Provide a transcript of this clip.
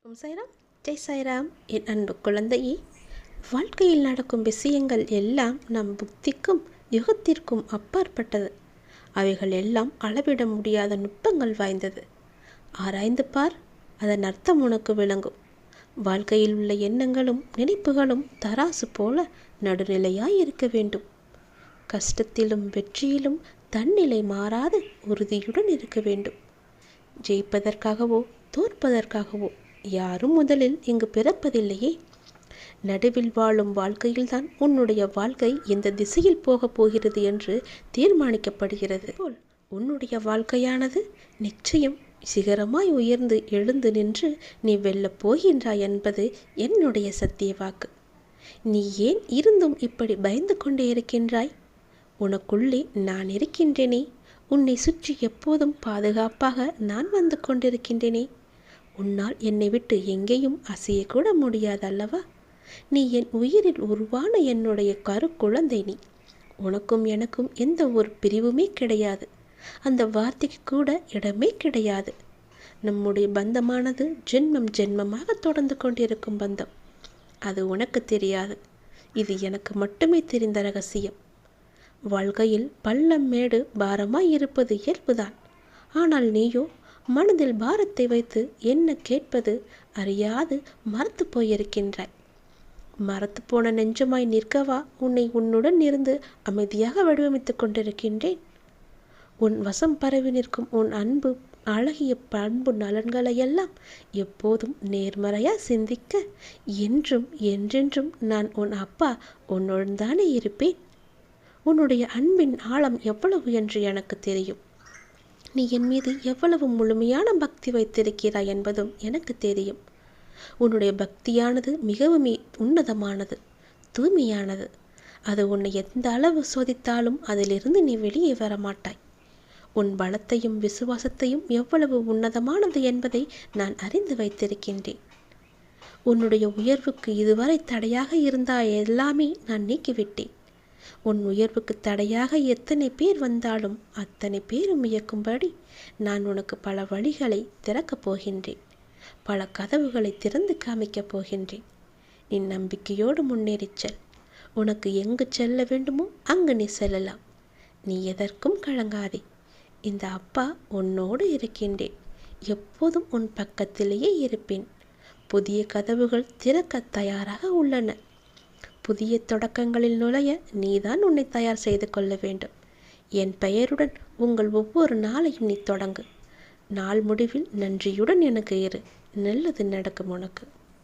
ஓம் சாய்ராம், ஜெய் சாய்ராம். என் அன்பு குழந்தையே, வாழ்க்கையில் நடக்கும் விஷயங்கள் எல்லாம் நம் புத்திக்கும் யுகத்திற்கும் அப்பாற்பட்டது. அவைகள் எல்லாம் அளவிட முடியாத நுட்பங்கள் வாய்ந்தது. ஆராய்ந்து பார், அதன் அர்த்தம் உனக்கு விளங்கும். வாழ்க்கையில் உள்ள எண்ணங்களும் நினைப்புகளும் தராசு போல நடுநிலையாய் இருக்க வேண்டும். கஷ்டத்திலும் வெற்றியிலும் தன்னிலை மாறாது உறுதியுடன் இருக்க வேண்டும். ஜெயிப்பதற்காகவோ தோற்பதற்காகவோ யாரும் முதலில் இங்கு பிறப்பதில்லையே. நடுவில் வாழும் வாழ்க்கையில்தான் உன்னுடைய வாழ்க்கை எந்த திசையில் போகப் போகிறது என்று தீர்மானிக்கப்படுகிறது போல் உன்னுடைய வாழ்க்கையானது நிச்சயம் சிகரமாய் உயர்ந்து எழுந்து நின்று நீ வெல்லப் போகின்றாய் என்பது என்னுடைய சத்திய வாக்கு. நீ ஏன் இருந்தும் இப்படி பயந்து கொண்டே இருக்கின்றாய்? உனக்குள்ளே நான் இருக்கின்றேனே. உன்னை சுற்றி எப்போதும் பாதுகாப்பாக நான் வந்து கொண்டிருக்கின்றேனே. உன்னால் என்னை விட்டு எங்கேயும் அசையக்கூட முடியாதல்லவா? நீ என் உயிரில் உருவான என்னுடைய கருக்குழந்தை. நீ உனக்கும் எனக்கும் எந்த ஒரு பிரிவுமே கிடையாது. அந்த வார்த்தைக்கு கூட இடமே கிடையாது. நம்முடைய பந்தமானது ஜென்மம் ஜென்மமாக தொடர்ந்து கொண்டிருக்கும் பந்தம். அது உனக்கு தெரியாது. இது எனக்கு மட்டுமே தெரிந்த ரகசியம். வாழ்க்கையில் பள்ளம் மேடு பாரமாய் இருப்பது இயல்புதான். ஆனால் நீயோ மனதில் பாரத்தை வைத்து என்ன கேட்பது அறியாது மறத்து போயிருக்கின்றாய். மறத்து போன நெஞ்சமாய் நிற்கவா உன்னை உன்னுடன் இருந்து அமைதியாக வடிவமைத்துக் கொண்டிருக்கின்றேன். உன் வசம் பரவி நிற்கும் உன் அன்பு அழகிய பண்பு நலன்களையெல்லாம் எப்போதும் நேர்மறையா சிந்திக்க என்றும் என்றென்றும் நான் உன் அப்பா உன்னுடன் தானே இருப்பேன். உன்னுடைய அன்பின் ஆழம் எவ்வளவு என்று எனக்கு தெரியும். நீ என் மீது எவ்வளவு முழுமையான பக்தி வைத்திருக்கிறாய் என்பதும் எனக்கு தெரியும். உன்னுடைய பக்தியானது மிகவும் உன்னதமானது, தூய்மையானது. அது உன்னை எந்த அளவு சோதித்தாலும் அதிலிருந்து நீ வெளியே வர மாட்டாய். உன் பலத்தையும் விசுவாசத்தையும் எவ்வளவு உன்னதமானது என்பதை நான் அறிந்து வைத்திருக்கின்றேன். உன்னுடைய உயர்வுக்கு இதுவரை தடையாக இருந்த எல்லாமே நான் நீக்கிவிட்டேன். உன் உயர்வுக்கு தடையாக எத்தனை பேர் வந்தாலும் அத்தனை பேரும் இயக்கும்படி நான் உனக்கு பல வழிகளை திறக்கப் போகின்றேன். பல கதவுகளை திறந்து காமிக்கப் போகின்றேன். நீ நம்பிக்கையோடு முன்னேறிச் செல். உனக்கு எங்கு செல்ல வேண்டுமோ அங்கு நீ செல்லலாம். நீ எதற்கும் கலங்காதே. இந்த அப்பா உன்னோடு இருக்கின்றேன். எப்போதும் உன் பக்கத்திலேயே இருப்பேன். புதிய கதவுகள் திறக்க தயாராக உள்ளன. புதிய தொடக்கங்களில் நுழைய நீதான் உன்னை தயார் செய்து கொள்ள வேண்டும். என் பெயருடன் உங்கள் ஒவ்வொரு நாளையும் நீ தொடங்கு. நாள் முடிவில் நன்றியுடன் எனக்கு இரு. நல்லது நடக்கும் உனக்கு.